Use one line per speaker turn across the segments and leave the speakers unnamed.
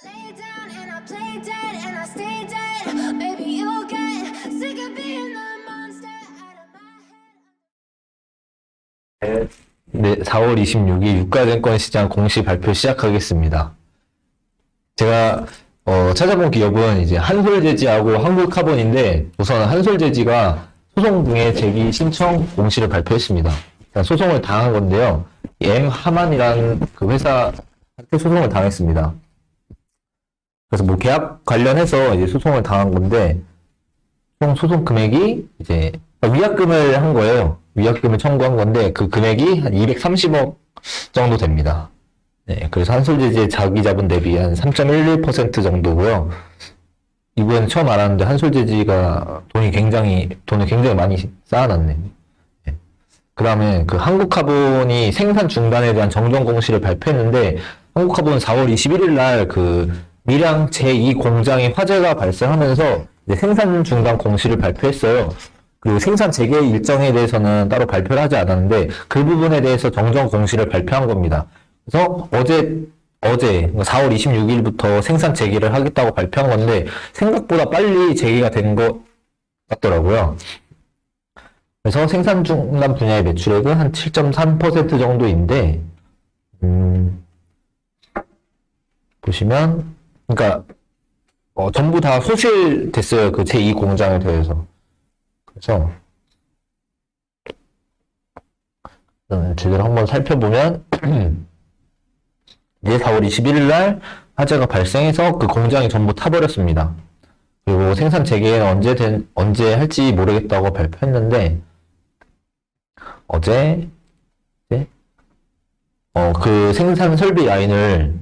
lay down and I play dead and I stay dead. Maybe you'll get sick of being the monster out of my head.
네, 4월 26일 유가증권 시장 공시 발표 시작하겠습니다. 제가 찾아본 기업은 이제 한솔제지하고 한국카본인데 우선 한솔제지가 소송 등의 제기 신청 공시를 발표했습니다. 그러니까 소송을 당한 건데요. M하만이라는 그 회사한테 소송을 당했습니다. 그래서 뭐 계약 관련해서 이제 소송을 당한 건데 총 소송 금액이 이제 위약금을 한 거예요. 위약금을 청구한 건데 그 금액이 한 230억 정도 됩니다. 네, 그래서 한솔제지의 자기자본 대비 한 3.11% 정도고요. 이번에 처음 알았는데 한솔제지가 돈을 굉장히 많이 쌓아놨네요. 네. 그 다음에 그 한국카본이 생산 중단에 대한 정정 공시를 발표했는데 한국카본은 4월 21일 날 그 밀양 제2 공장에 화재가 발생하면서 이제 생산 중단 공시를 발표했어요. 그 생산 재개 일정에 대해서는 따로 발표를 하지 않았는데 그 부분에 대해서 정정 공시를 발표한 겁니다. 그래서 어제 4월 26일부터 생산 재개를 하겠다고 발표한 건데 생각보다 빨리 재개가 된 것 같더라고요. 그래서 생산 중단 분야의 매출액은 한 7.3% 정도인데 보시면 그러니까 전부 다 소실됐어요. 그 제2 공장에 대해서. 그래서 제대로 한번 살펴보면 이제 4월 21일 날 화재가 발생해서 그 공장이 전부 타버렸습니다. 그리고 생산 재개는 언제 할지 모르겠다고 발표했는데 어제 그 생산 설비 라인을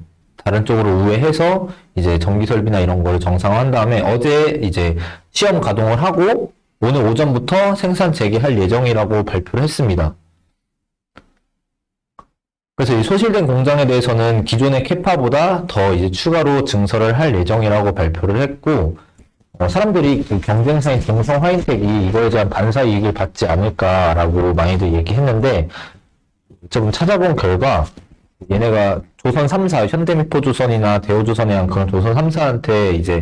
다른 쪽으로 우회해서 이제 전기 설비나 이런 거를 정상화한 다음에 어제 이제 시험 가동을 하고 오늘 오전부터 생산 재개할 예정이라고 발표를 했습니다. 그래서 이 소실된 공장에 대해서는 기존의 캐파보다 더 이제 추가로 증설을 할 예정이라고 발표를 했고, 사람들이 그 경쟁사인 동성 화인텍이 이거에 대한 반사 이익을 받지 않을까라고 많이들 얘기했는데, 좀 찾아본 결과, 얘네가 조선 3사, 현대미포조선이나 대우조선에 한 그런 조선 3사한테 이제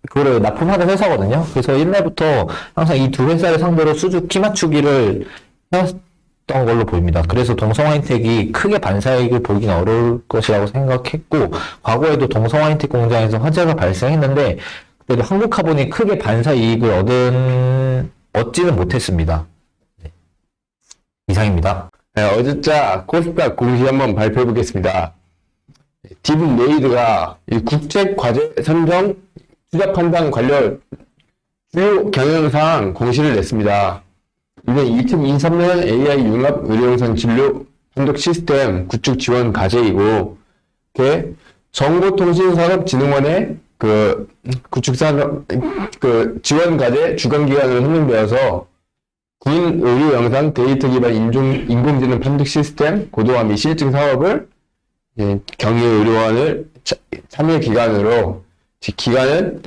그거를 납품하는 회사거든요. 그래서 옛날부터 항상 이 두 회사를 상대로 수주 키 맞추기를 해왔던 걸로 보입니다. 그래서 동성화인텍이 크게 반사이익을 보긴 어려울 것이라고 생각했고, 과거에도 동성화인텍 공장에서 화재가 발생했는데, 그때도 한국카본이 크게 반사이익을 얻지는 못했습니다. 네. 이상입니다.
네, 어제자 코스닥 공시 한번 발표해 보겠습니다. 딥레이드가 국책과제 선정 투자 판단 관련 주요 경영사항 공시를 냈습니다. 이는 2023년 AI 융합 의료영상 진료 판독 시스템 구축 지원 과제이고, 정보통신산업진흥원의 구축산업 지원 과제 주관기관으로 선정되어서 군 의료영상 데이터 기반 인공지능 판독 시스템 고도화 및 실증 사업을 경의의료원을 참여 기관으로, 기간은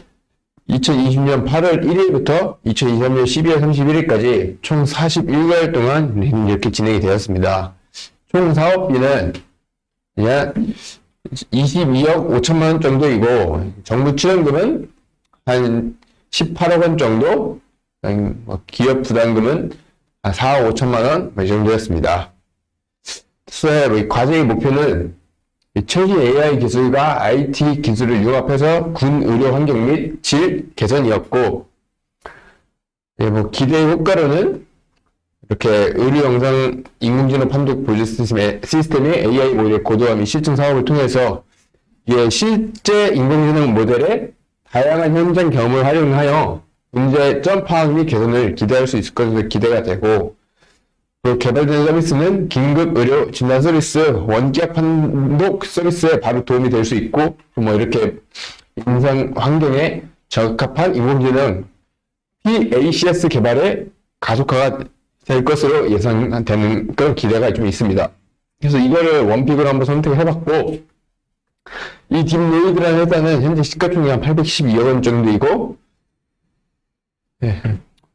2020년 8월 1일부터 2023년 12월 31일까지 총 41개월 동안 이렇게 진행이 되었습니다. 총 사업비는 약 22억 5천만 원 정도이고, 정부 출연금은 한 18억 원 정도, 기업 부담금은 한 4억 5천만 원 이 정도였습니다. 과제의 목표는 최신 AI 기술과 IT 기술을 융합해서 군 의료 환경 및 질 개선이었고, 기대 효과로는 이렇게 의료 영상 인공지능 판독 보조 시스템의 AI 모델 고도화 및 실증 사업을 통해서 실제 인공지능 모델의 다양한 현장 경험을 활용하여 문제점 파악 및 개선을 기대할 수 있을 것으로 기대가 되고, 개발된 서비스는 긴급 의료 진단 서비스, 원격 판독 서비스에 바로 도움이 될 수 있고, 이렇게 임상 환경에 적합한 인공지능 PACS 개발에 가속화가 될 것으로 예상되는 그런 기대가 좀 있습니다. 그래서 이거를 원픽으로 한번 선택을 해봤고, 이 딥레이드라는 회사는 현재 시가총액 한 812억 원 정도이고,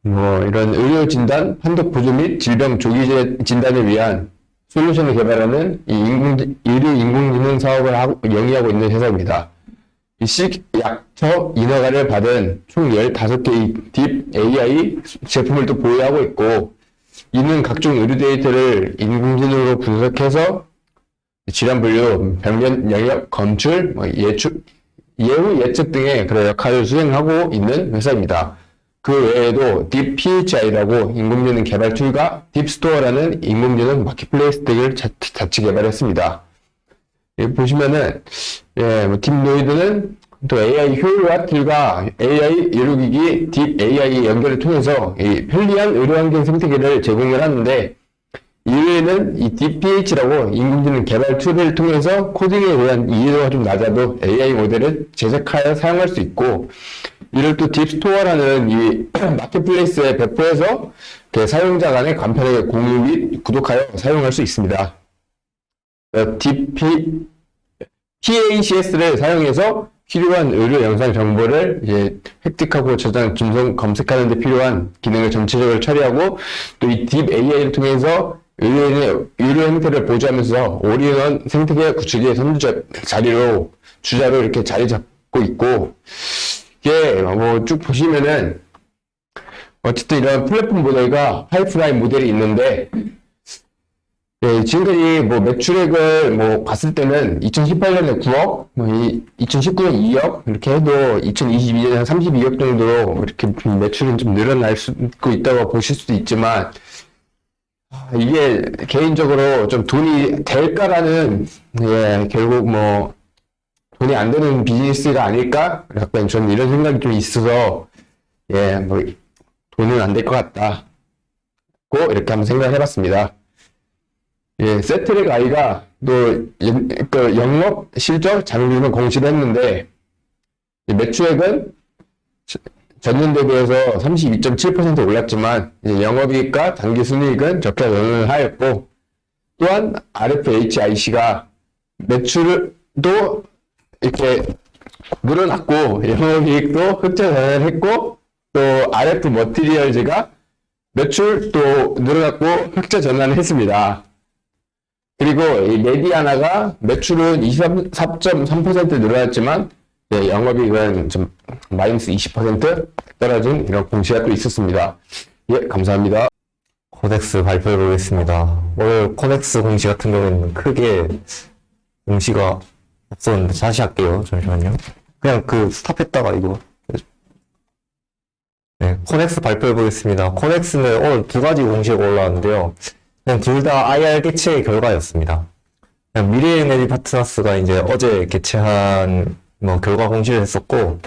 이런 의료 진단, 판독 보조 및 질병 조기 진단을 위한 솔루션을 개발하는 의료 인공지능 사업을 영위하고 있는 회사입니다. 약초 인허가를 받은 총 15개의 딥 AI 제품을 또 보유하고 있고, 이는 각종 의료 데이터를 인공지능으로 분석해서 질환 분류, 병변 영역 검출, 예후 예측 등의 그런 역할을 수행하고 있는 회사입니다. 그 외에도 딥PHI라고 인공지능 개발 툴과 딥스토어라는 인공지능 마켓플레이스 등을 자체 개발했습니다. 여기 보시면은, 딥노이드는 또 AI 효율화 툴과 AI 의료기기 딥 AI 연결을 통해서 이 편리한 의료환경 생태계를 제공을 하는데, 이외에는 이 딥PH라고 인공지능 개발 툴을 통해서 코딩에 대한 이해도가 좀 낮아도 AI 모델을 제작하여 사용할 수 있고, 이를 또 딥스토어라는 이 마켓플레이스에 배포해서 사용자 간의 간편하게 공유 및 구독하여 사용할 수 있습니다. PACS를 사용해서 필요한 의료 영상 정보를 획득하고 저장, 분석, 검색하는 데 필요한 기능을 전체적으로 처리하고, 또 이 딥 AI를 통해서 의료 행태를 보조하면서 올인원 생태계 구축의 선두 주자로 이렇게 자리 잡고 있고, 이게 뭐 쭉 보시면은 어쨌든 이런 플랫폼 모델과 파이프라인 모델이 있는데, 지금까지 뭐 매출액을 뭐 봤을 때는 2018년에 9억, 2019년 2억 이렇게 해도 2022년에 한 32억 정도로 이렇게 매출은 좀 늘어날 수 있다고 보실 수도 있지만, 이게 개인적으로 좀 돈이 될까라는, 결국 뭐 돈이 안 되는 비즈니스가 아닐까? 약간 좀 이런 생각이 좀 있어서, 뭐 돈은 안 될 것 같다고 이렇게 한번 생각을 해봤습니다. 세트랙 I가 또 영업 실적 장비는 공시를 했는데, 매출액은 전년 대비해서 32.7% 올랐지만 영업이익과 당기순이익은 적자 전환을 하였고, 또한 RFHIC가 매출도 이렇게 늘어났고 영업이익도 흑자 전환을 했고, 또 RF 머티리얼즈가 매출도 늘어났고 흑자 전환을 했습니다. 그리고 이 메디아나가 매출은 24.3% 늘어났지만 영업이익은 좀 마이너스 20% 떨어진 이런 공시가 또 있었습니다. 감사합니다.
코덱스 발표해 보겠습니다. 오늘 코덱스 공시 같은 경우에는 크게 공시가 없었는데, 다시 할게요. 잠시만요. 그냥 스탑했다가 이거. 네, 코덱스 발표해 보겠습니다. 코덱스는 오늘 2가지 공시가 올라왔는데요. 그냥 둘 다 IR 개최의 결과였습니다. 미래에너지 파트너스가 이제 어제 개최한 결과 공시를 했었고,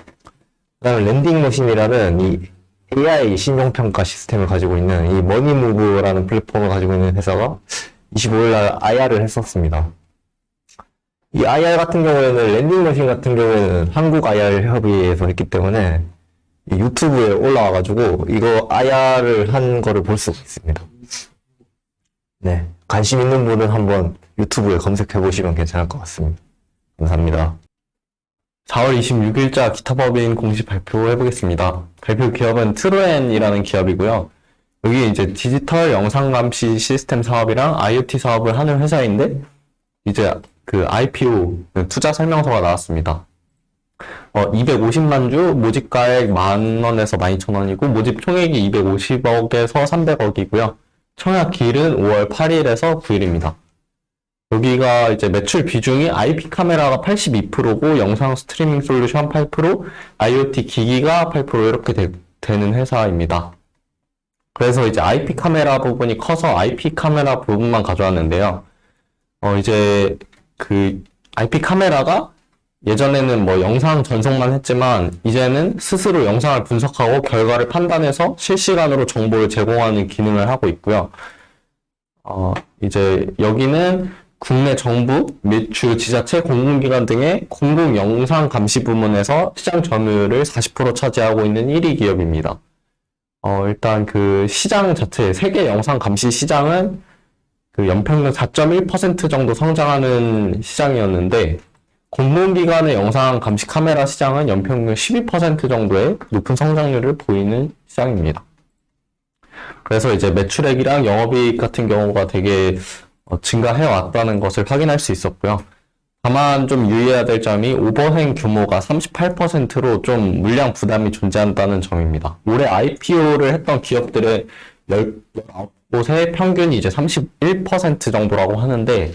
그다음에 랜딩머신이라는 이 AI 신용평가 시스템을 가지고 있는 이 머니무브라는 플랫폼을 가지고 있는 회사가 25일날 IR을 했었습니다. 이 IR 같은 경우에는, 랜딩머신 같은 경우에는 한국 IR 협의회에서 했기 때문에 유튜브에 올라와가지고 이거 IR을 한 거를 볼 수가 있습니다. 네, 관심 있는 분은 한번 유튜브에 검색해 보시면 괜찮을 것 같습니다. 감사합니다. 4월 26일자 기타법인 공시 발표해 보겠습니다. 발표 기업은 트루엔이라는 기업이고요. 여기 이제 디지털 영상 감시 시스템 사업이랑 IoT 사업을 하는 회사인데, 이제 IPO 투자 설명서가 나왔습니다. 250만 주, 모집가액 10,000원에서 12,000원이고, 모집 총액이 250억에서 300억이고요. 청약 기일은 5월 8일에서 9일입니다. 여기가 이제 매출 비중이 IP 카메라가 82%고, 영상 스트리밍 솔루션 8%, IoT 기기가 8% 이렇게 되는 회사입니다. 그래서 이제 IP 카메라 부분이 커서 IP 카메라 부분만 가져왔는데요. 이제 IP 카메라가 예전에는 영상 전송만 했지만, 이제는 스스로 영상을 분석하고 결과를 판단해서 실시간으로 정보를 제공하는 기능을 하고 있고요. 이제 여기는 국내 정부 및 주요 지자체, 공공기관 등의 공공 영상 감시 부문에서 시장 점유율을 40% 차지하고 있는 1위 기업입니다. 일단 시장 자체, 세계 영상 감시 시장은 연평균 4.1% 정도 성장하는 시장이었는데, 공공기관의 영상 감시 카메라 시장은 연평균 12% 정도의 높은 성장률을 보이는 시장입니다. 그래서 이제 매출액이랑 영업이익 같은 경우가 되게
증가해 왔다는 것을 확인할 수 있었고요. 다만 좀 유의해야 될 점이 오버행 규모가 38%로 좀 물량 부담이 존재한다는 점입니다. 올해 IPO를 했던 기업들의 19곳의 평균이 이제 31% 정도라고 하는데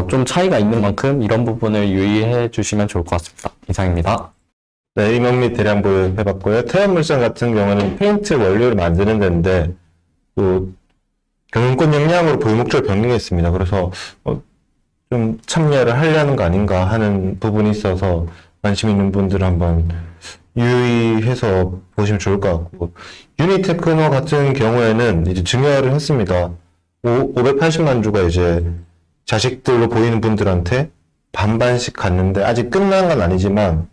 좀 차이가 있는 만큼 이런 부분을 유의해 주시면 좋을 것 같습니다. 이상입니다.
네, 임원 및 대량 보유해봤고요. 태연물산 같은 경우는 페인트 원료를 만드는 데인데 또 경영권 역량으로 보유 목적을 변경했습니다. 그래서 좀 참여를 하려는 거 아닌가 하는 부분이 있어서 관심 있는 분들은 한번 유의해서 보시면 좋을 것 같고, 유니테크노 같은 경우에는 이제 증여를 했습니다. 580만 주가 이제 자식들로 보이는 분들한테 반반씩 갔는데 아직 끝난 건 아니지만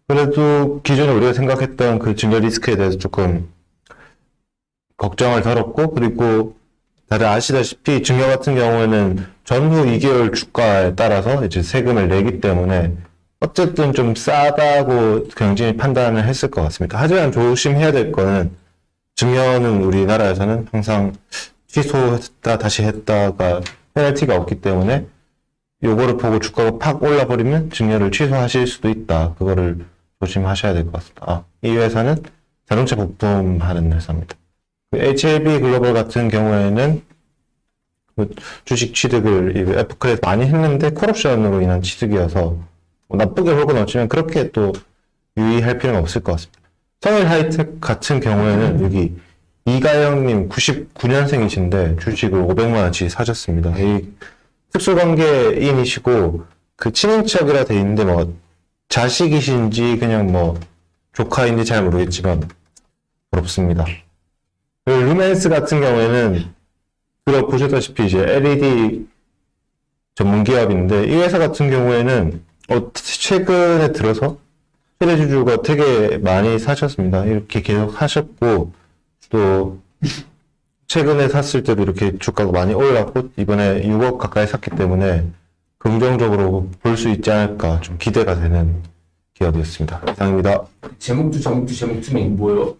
그래도 기존에 우리가 생각했던 그 증여 리스크에 대해서 조금 걱정을 덜었고, 그리고 다들 아시다시피 증여 같은 경우에는 전후 2개월 주가에 따라서 이제 세금을 내기 때문에 어쨌든 좀 싸다고 경진이 판단을 했을 것 같습니다. 하지만 조심해야 될 거는 증여는 우리나라에서는 항상 취소했다 다시 했다가 페널티가 없기 때문에 요거를 보고 주가가 팍 올라버리면 증여를 취소하실 수도 있다. 그거를 조심하셔야 될 것 같습니다. 이 회사는 자동차 부품하는 회사입니다. 그 HLB 글로벌 같은 경우에는 그 주식 취득을 애플크레 많이 했는데 콜옵션으로 인한 취득이어서 뭐 나쁘게 hol고 넘치면 그렇게 또 유의할 필요는 없을 것 같습니다. 성일 하이텍 같은 경우에는 여기 이가영님 99년생이신데 주식을 500만 원치 사셨습니다. 이 특수관계인이시고 그 친인척이라 돼 있는데 뭐 자식이신지 그냥 뭐 조카인지 잘 모르겠지만 부럽습니다. 그리고 루멘스 같은 경우에는 보셨다시피 이제 LED 전문 기업인데 이 회사 같은 경우에는 최근에 들어서 최대주주가 되게 많이 사셨습니다. 이렇게 계속 하셨고 또 최근에 샀을 때도 이렇게 주가가 많이 올랐고 이번에 6억 가까이 샀기 때문에 긍정적으로 볼 수 있지 않을까 좀 기대가 되는 기업이었습니다. 이상입니다.
제목주면 뭐예요?